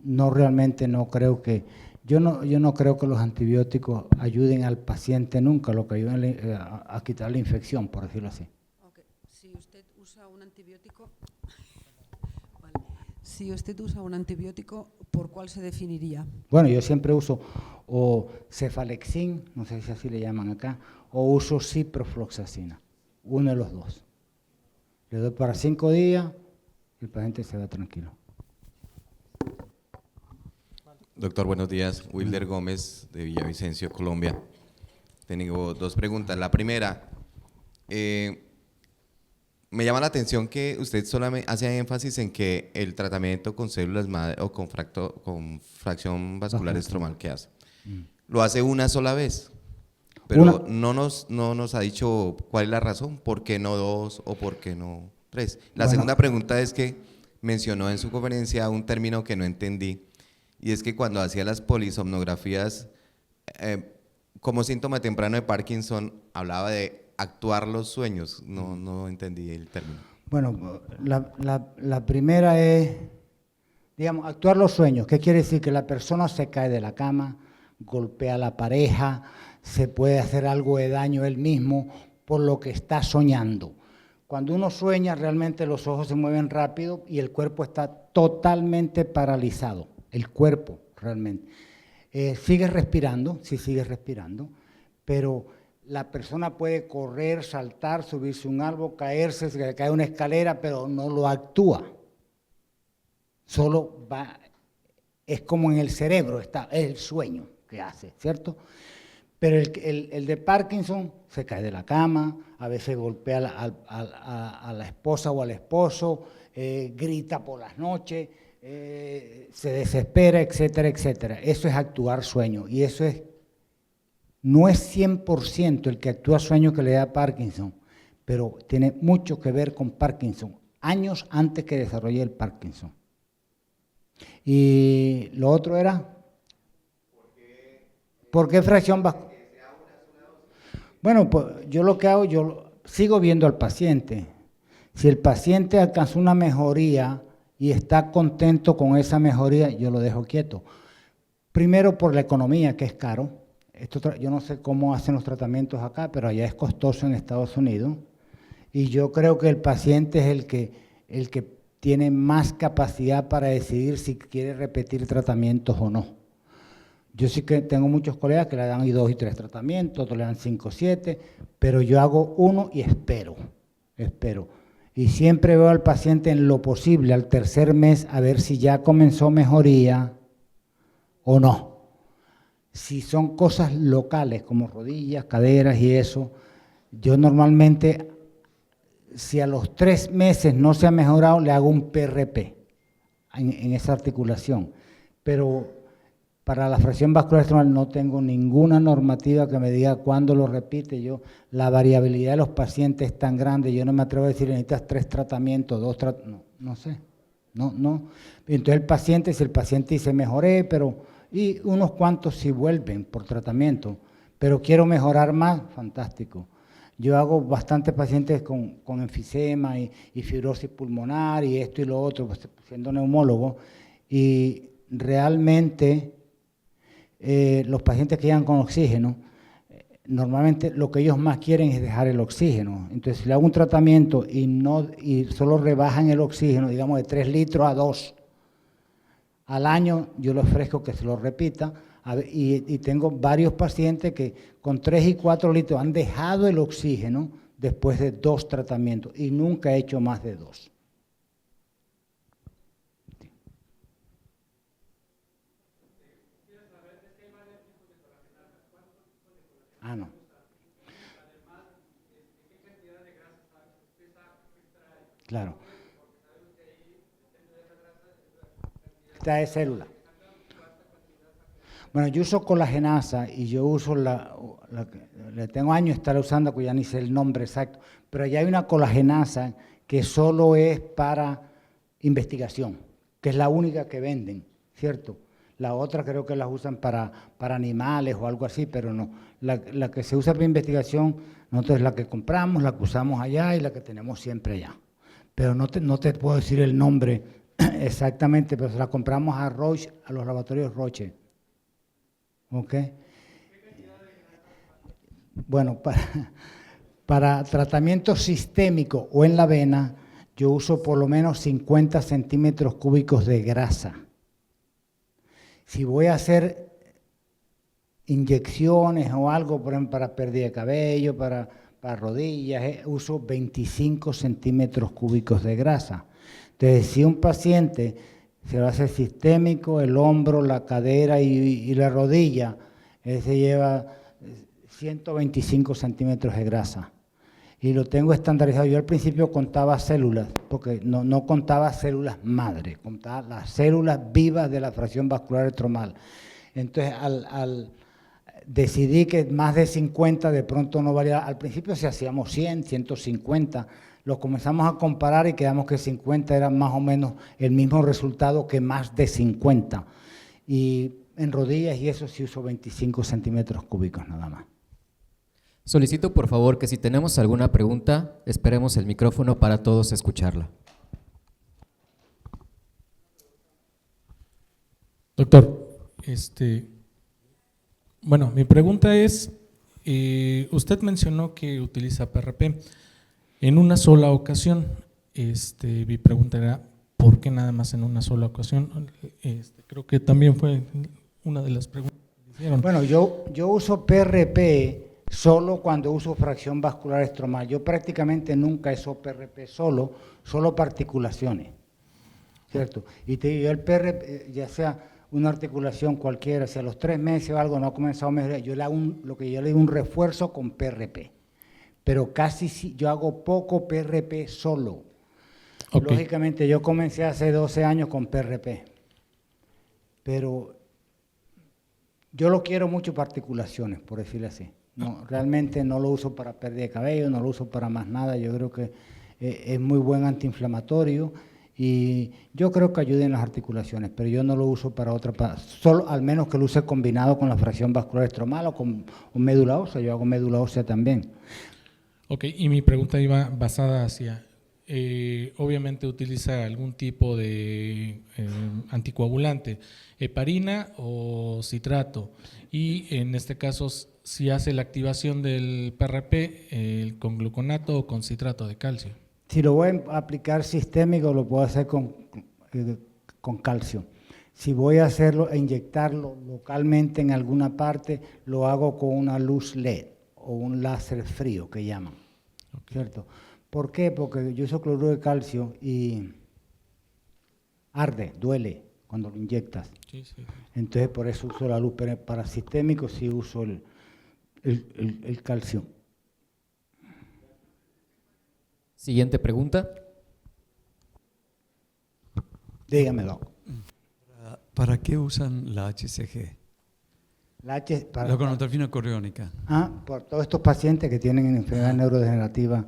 no realmente no creo que... Yo no creo que los antibióticos ayuden al paciente nunca, lo que ayudan a quitar la infección, por decirlo así. Okay. Si usted usa un antibiótico, ¿por cuál se definiría? Bueno, yo siempre uso o cefalexin, no sé si así le llaman acá, o uso ciprofloxacina, uno de los dos. Le doy para 5 días y el paciente se va tranquilo. Doctor, buenos días. Wilder Gómez, de Villavicencio, Colombia. Tengo 2 preguntas. La primera, me llama la atención que usted solamente hace énfasis en que el tratamiento con células madre o con fracción vascular estromal que hace, lo hace una sola vez, pero no nos ha dicho cuál es la razón, por qué no 2 o por qué no 3. La segunda pregunta es que mencionó en su conferencia un término que no entendí, y es que cuando hacía las polisomnografías, como síntoma temprano de Parkinson, hablaba de actuar los sueños. No entendí el término. Bueno, la primera es, digamos, actuar los sueños. ¿Qué quiere decir? Que la persona se cae de la cama, golpea a la pareja, se puede hacer algo de daño él mismo por lo que está soñando. Cuando uno sueña, realmente los ojos se mueven rápido y el cuerpo está totalmente paralizado. El cuerpo, realmente. Sigue respirando, sí sigue respirando, pero la persona puede correr, saltar, subirse un árbol, caerse, se cae una escalera, pero no lo actúa. Solo va, es como en el cerebro, es el sueño que hace, ¿cierto? Pero el de Parkinson se cae de la cama, a veces golpea a la esposa o al esposo, grita por las noches, se desespera, etcétera, etcétera. Eso es actuar sueño y eso no es 100% el que actúa sueño que le da Parkinson, pero tiene mucho que ver con Parkinson, años antes que desarrolle el Parkinson. Y lo otro era, ¿por qué fracción vascular? Bueno, pues yo lo que hago, yo sigo viendo al paciente. Si el paciente alcanzó una mejoría y está contento con esa mejoría, yo lo dejo quieto. Primero por la economía, que es caro. Yo no sé cómo hacen los tratamientos acá, pero allá es costoso en Estados Unidos. Y yo creo que el paciente es el que tiene más capacidad para decidir si quiere repetir tratamientos o no. Yo sí que tengo muchos colegas que le dan 2 y 3 tratamientos, otros le dan 5 o 7, pero yo hago uno y espero. Y siempre veo al paciente en lo posible al tercer mes a ver si ya comenzó mejoría o no. Si son cosas locales como rodillas, caderas y eso, yo normalmente Si a los 3 meses no se ha mejorado, le hago un PRP en esa articulación. Pero para la fracción vascular estromal no tengo ninguna normativa que me diga cuándo lo repite. La variabilidad de los pacientes es tan grande, yo no me atrevo a decir necesitas 3 tratamientos, 2 tratamientos, no sé. No. Entonces el paciente, si el paciente dice mejoré, y unos cuantos sí vuelven por tratamiento, pero quiero mejorar más, fantástico. Yo hago bastantes pacientes con enfisema y fibrosis pulmonar y esto y lo otro, pues, siendo neumólogo, y realmente los pacientes que llegan con oxígeno, normalmente lo que ellos más quieren es dejar el oxígeno. Entonces, si le hago un tratamiento y solo rebajan el oxígeno, digamos de 3 litros a 2 al año, yo le ofrezco que se lo repita. Y tengo varios pacientes que con 3 y 4 litros han dejado el oxígeno después de 2 tratamientos y nunca he hecho más de 2. No. Claro. Esta de célula. Bueno, yo uso colagenasa y yo uso le tengo años de estar usando, que ya ni sé el nombre exacto, pero ya hay una colagenasa que solo es para investigación, que es la única que venden, ¿cierto? La otra creo que las usan para animales o algo así, pero no. La que se usa para investigación, nosotros es la que compramos, la que usamos allá y la que tenemos siempre allá. Pero no te puedo decir el nombre exactamente, pero se la compramos a Roche, a los laboratorios Roche. ¿Ok? Bueno, para tratamiento sistémico o en la vena, yo uso por lo menos 50 centímetros cúbicos de grasa. Si voy a hacer inyecciones o algo, por ejemplo, para pérdida de cabello, para rodillas, uso 25 centímetros cúbicos de grasa. Entonces, si un paciente se lo hace sistémico, el hombro, la cadera y la rodilla, se lleva 125 centímetros de grasa. Y lo tengo estandarizado. Yo al principio contaba células, porque no contaba células madre, contaba las células vivas de la fracción vascular estromal. Entonces, decidí que más de 50 de pronto no valía. Al principio si hacíamos 100, 150, los comenzamos a comparar y quedamos que 50 eran más o menos el mismo resultado que más de 50. Y en rodillas y eso sí uso 25 centímetros cúbicos nada más. Solicito por favor que si tenemos alguna pregunta, esperemos el micrófono para todos escucharla. Doctor, bueno, mi pregunta es, usted mencionó que utiliza PRP en una sola ocasión. Mi pregunta era, ¿por qué nada más en una sola ocasión? Creo que también fue una de las preguntas que hicieron. Bueno, yo uso PRP solo cuando uso fracción vascular estromal. Yo prácticamente nunca uso PRP solo para articulaciones, ¿cierto? Y te digo, el PRP, ya sea una articulación cualquiera, si a los 3 meses o algo no ha comenzado a mejorar, yo le hago lo que yo le digo un refuerzo con PRP. Pero yo hago poco PRP solo. Okay. Lógicamente yo comencé hace 12 años con PRP, pero yo lo quiero mucho para articulaciones, por decirlo así. No, realmente no lo uso para pérdida de cabello, no lo uso para más nada. Yo creo que es muy buen antiinflamatorio y yo creo que ayuda en las articulaciones, pero yo no lo uso para solo al menos que lo use combinado con la fracción vascular estromal o con médula ósea. Yo hago médula ósea también. Ok, y mi pregunta iba basada hacia, obviamente utiliza algún tipo de anticoagulante, heparina o citrato, y en este caso si hace la activación del PRP con gluconato o con citrato de calcio. Si lo voy a aplicar sistémico, lo puedo hacer con calcio. Si voy a hacerlo e inyectarlo localmente en alguna parte, lo hago con una luz LED o un láser frío que llaman, okay. ¿Cierto? ¿Por qué? Porque yo uso cloruro de calcio y arde, duele cuando lo inyectas. Sí. Entonces por eso uso la luz, pero para sistémico sí uso el calcio. Siguiente pregunta. Dígame, doc. ¿Para qué usan la HCG? La Gonadotropina coriónica. Por todos estos pacientes que tienen enfermedad neurodegenerativa,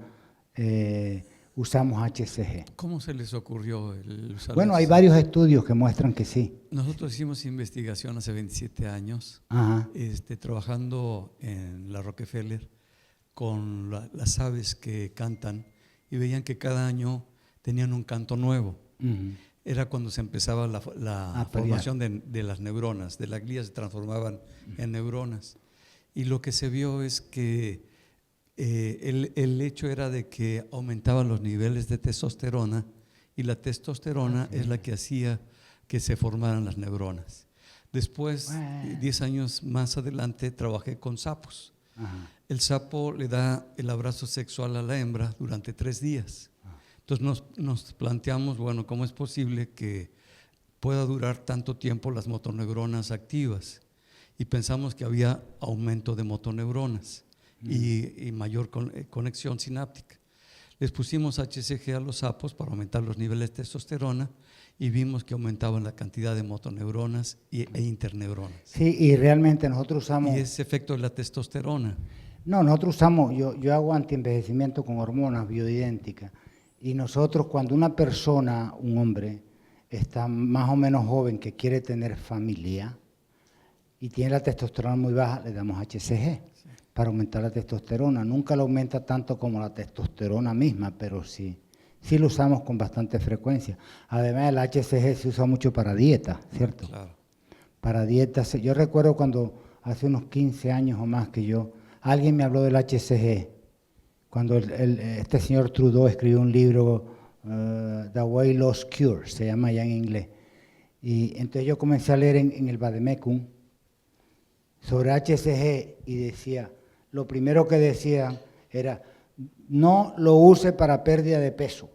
usamos HCG. ¿Cómo se les ocurrió el usar? Bueno, hay varios estudios que muestran que sí. Nosotros hicimos investigación hace 27 años, trabajando en la Rockefeller con las aves que cantan, y veían que cada año tenían un canto nuevo. Era cuando se empezaba la formación de las neuronas, de las glías se transformaban en neuronas. Y lo que se vio es que el hecho era de que aumentaban los niveles de testosterona, y la testosterona es la que hacía que se formaran las neuronas. Después, 10 años más adelante, trabajé con sapos. El sapo le da el abrazo sexual a la hembra durante 3 días. Entonces nos planteamos, bueno, ¿cómo es posible que pueda durar tanto tiempo las motoneuronas activas? Y pensamos que había aumento de motoneuronas y mayor conexión sináptica. Les pusimos HCG a los sapos para aumentar los niveles de testosterona, y vimos que aumentaban la cantidad de motoneuronas e interneuronas. Sí, y realmente nosotros usamos… ¿Y ese efecto de la testosterona? No, nosotros usamos, yo hago antienvejecimiento con hormonas bioidénticas, y nosotros, cuando una persona, un hombre, está más o menos joven, que quiere tener familia y tiene la testosterona muy baja, le damos HCG para aumentar la testosterona. Nunca lo aumenta tanto como la testosterona misma, pero sí lo usamos con bastante frecuencia. Además, el HCG se usa mucho para dieta, ¿cierto? Claro. Para dietas. Yo recuerdo cuando hace unos 15 años o más que alguien me habló del HCG, cuando este señor Trudeau escribió un libro, The Weight Loss Cure, se llama ya en inglés. Y entonces yo comencé a leer en el Vademecum sobre HCG, y decía, lo primero que decían era, no lo use para pérdida de peso.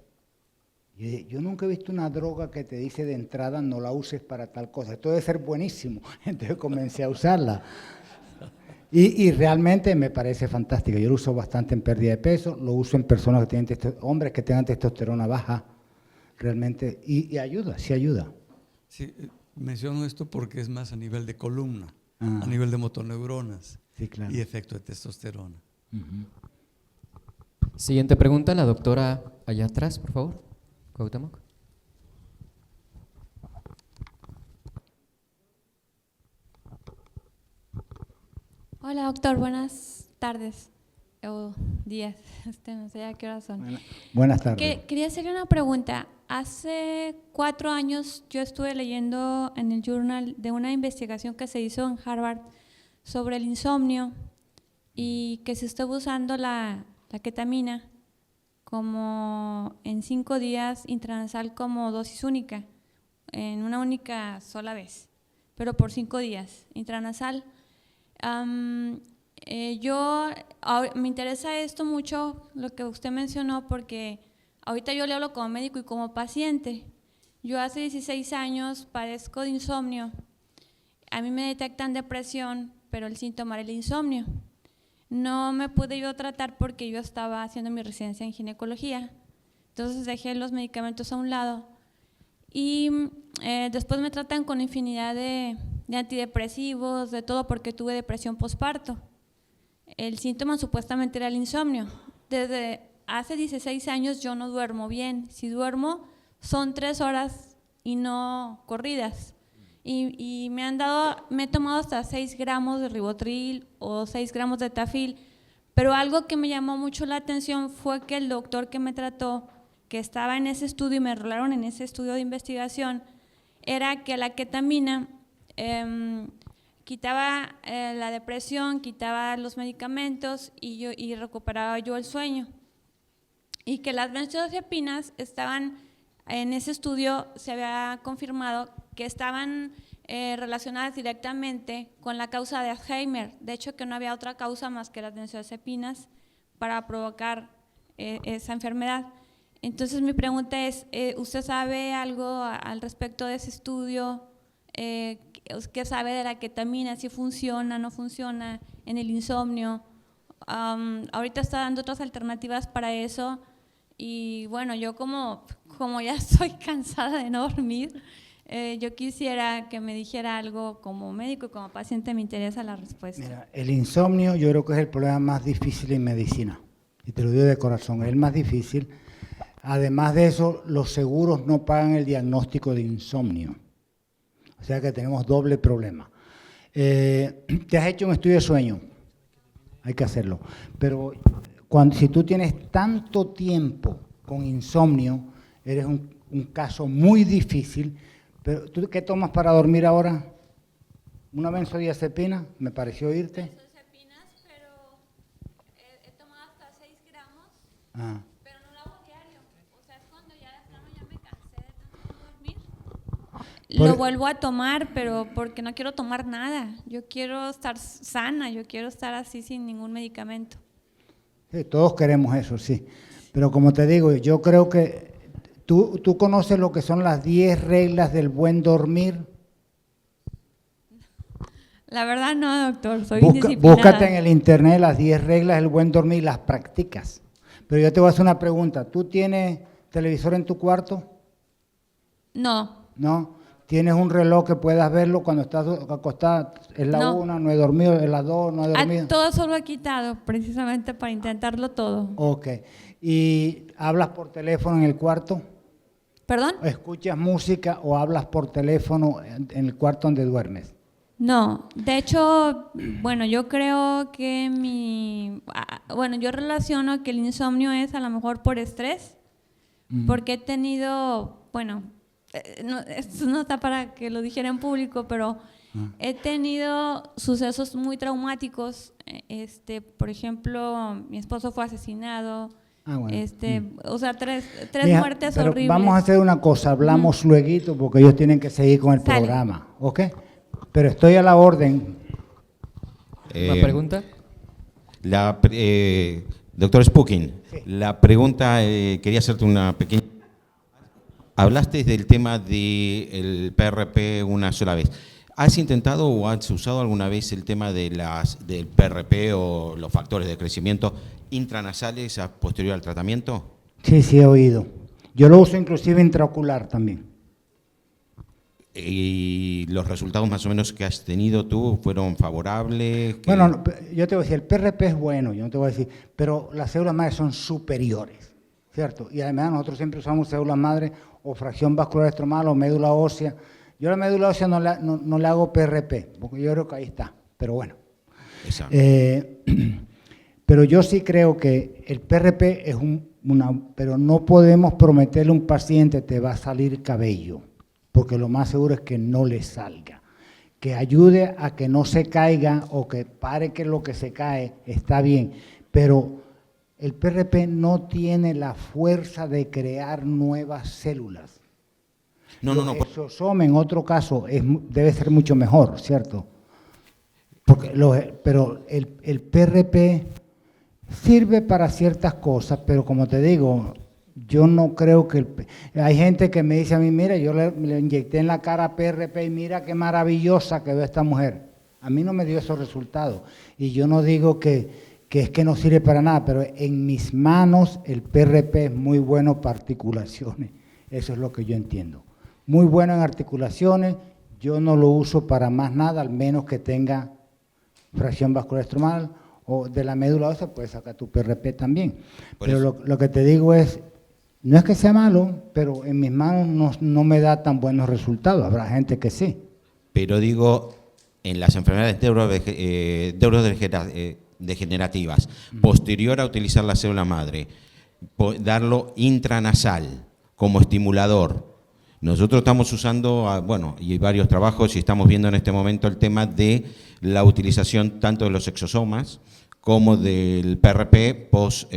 Y dije, yo nunca he visto una droga que te dice de entrada, no la uses para tal cosa. Esto debe ser buenísimo. Entonces comencé a usarla. Y realmente me parece fantástico. Yo lo uso bastante en pérdida de peso, lo uso en personas que tienen hombres que tengan testosterona baja, realmente, y ayuda, sí ayuda. Sí, menciono esto porque es más a nivel de columna, a nivel de motoneuronas, sí, claro, y efecto de testosterona. Siguiente pregunta, la doctora allá atrás, por favor. Cuauhtémoc. Hola doctor, buenas tardes o días, no sé a qué hora son. Buenas tardes. Quería hacerle una pregunta. Hace 4 años yo estuve leyendo en el journal de una investigación que se hizo en Harvard sobre el insomnio, y que se estuvo usando la ketamina como en 5 días intranasal como dosis única, en una única sola vez, pero por 5 días intranasal. Me interesa esto mucho, lo que usted mencionó, porque ahorita yo le hablo como médico y como paciente. Yo hace 16 años padezco de insomnio. A mí me detectan depresión, pero el síntoma era el insomnio. No me pude yo tratar porque yo estaba haciendo mi residencia en ginecología. Entonces dejé los medicamentos a un lado. Y después me tratan con infinidad de antidepresivos, de todo, porque tuve depresión posparto. El síntoma supuestamente era el insomnio. Desde hace 16 años yo no duermo bien. Si duermo son 3 horas y no corridas. Y me he tomado hasta 6 gramos de Rivotril o 6 gramos de Tafil. Pero algo que me llamó mucho la atención fue que el doctor que me trató, que estaba en ese estudio y me enrolaron en ese estudio de investigación, era que la ketamina quitaba la depresión, quitaba los medicamentos y recuperaba yo el sueño. Y que las benzodiazepinas estaban, en ese estudio se había confirmado que estaban relacionadas directamente con la causa de Alzheimer. De hecho, que no había otra causa más que las benzodiazepinas para provocar esa enfermedad. Entonces mi pregunta es, ¿usted sabe algo al respecto de ese estudio? ¿Qué sabe de la ketamina? ¿Si funciona, no funciona en el insomnio? Ahorita está dando otras alternativas para eso, Y bueno, yo como ya estoy cansada de no dormir, yo quisiera que me dijera algo como médico y como paciente, me interesa la respuesta. Mira, el insomnio yo creo que es el problema más difícil en medicina, y te lo digo de corazón, es el más difícil. Además de eso, los seguros no pagan el diagnóstico de insomnio, o sea que tenemos doble problema. ¿Te has hecho un estudio de sueño? Hay que hacerlo, pero si tú tienes tanto tiempo con insomnio, eres un caso muy difícil. Pero, ¿tú qué tomas para dormir ahora? ¿Una benzodiazepina? Me pareció oírte. Benzodiazepinas, pero he tomado hasta 6 gramos, pero no lo hago diario. O sea, es cuando ya de plano ya me cansé de tanto dormir. Lo vuelvo a tomar, pero porque no quiero tomar nada. Yo quiero estar sana, yo quiero estar así sin ningún medicamento. Sí, todos queremos eso, sí. Pero como te digo, yo creo que ¿Tú conoces lo que son las 10 reglas del buen dormir? La verdad no, doctor, soy indisciplinada. Búscate en el internet las 10 reglas del buen dormir y las practicas. Pero yo te voy a hacer una pregunta. ¿Tú tienes televisor en tu cuarto? No. ¿No? ¿Tienes un reloj que puedas verlo cuando estás acostada? Es la 1, no he dormido, es la 2, no he dormido. Todo eso lo he quitado, precisamente para intentarlo todo. Ok. ¿Y hablas por teléfono en el cuarto? ¿Perdón? ¿Escuchas música o hablas por teléfono en el cuarto donde duermes? No, de hecho, bueno, yo creo que yo relaciono que el insomnio es a lo mejor por estrés, porque he tenido, bueno, esto no está para que lo dijera en público, pero he tenido sucesos muy traumáticos, por ejemplo, mi esposo fue asesinado. Bueno. O sea, tres Mira, muertes pero horribles. Vamos a hacer una cosa, hablamos lueguito porque ellos tienen que seguir con el programa, ¿ok? Pero estoy a la orden. ¿Una pregunta? Doctor Spukin, Sí. la pregunta, quería hacerte una pequeña... Hablaste del tema del PRP una sola vez. ¿Has intentado o has usado alguna vez el tema del PRP o los factores de crecimiento intranasales a posterior al tratamiento? Sí, he oído. Yo lo uso inclusive intraocular también. ¿Y los resultados más o menos que has tenido tú fueron favorables? Bueno, yo te voy a decir, el PRP es bueno, yo no te voy a decir, pero las células madres son superiores, ¿cierto? Y además nosotros siempre usamos células madres o fracción vascular estromal o médula ósea. Yo a la médula ósea no le hago PRP, porque yo creo que ahí está, pero bueno. Pero yo sí creo que el PRP es pero no podemos prometerle a un paciente te va a salir cabello, porque lo más seguro es que no le salga. Que ayude a que no se caiga o que pare que lo que se cae está bien, pero el PRP no tiene la fuerza de crear nuevas células. El exosoma, en otro caso, debe ser mucho mejor, ¿cierto? Pero el PRP sirve para ciertas cosas, pero como te digo, yo no creo que... Hay gente que me dice a mí, mira, yo le inyecté en la cara PRP y mira qué maravillosa quedó esta mujer. A mí no me dio esos resultados. Y yo no digo que es que no sirve para nada, pero en mis manos el PRP es muy bueno para articulaciones. Eso es lo que yo entiendo. Muy bueno en articulaciones, yo no lo uso para más nada, al menos que tenga fracción vascular estromal o de la médula ósea, puedes sacar tu PRP también. Pero lo que te digo es, no es que sea malo, pero en mis manos no me da tan buenos resultados, habrá gente que sí. Pero digo, en las enfermedades neurodegenerativas, posterior a utilizar la célula madre, darlo intranasal como estimulador. Nosotros estamos usando, y hay varios trabajos y estamos viendo en este momento el tema de la utilización tanto de los exosomas como del PRP post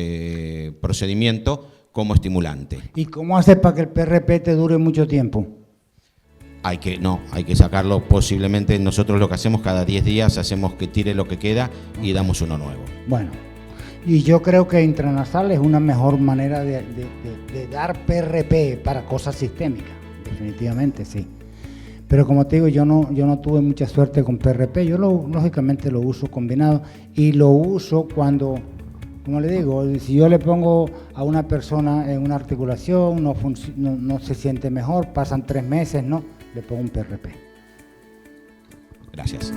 procedimiento como estimulante. ¿Y cómo haces para que el PRP te dure mucho tiempo? Hay que sacarlo posiblemente, nosotros lo que hacemos cada 10 días, hacemos que tire lo que queda y damos uno nuevo. Bueno, y yo creo que intranasal es una mejor manera de dar PRP para cosas sistémicas, definitivamente sí. Pero como te digo, yo no tuve mucha suerte con PRP, yo lógicamente lo uso combinado y lo uso cuando como le digo, si yo le pongo a una persona en una articulación, no se siente mejor, pasan 3 meses, ¿no? Le pongo un PRP. Gracias.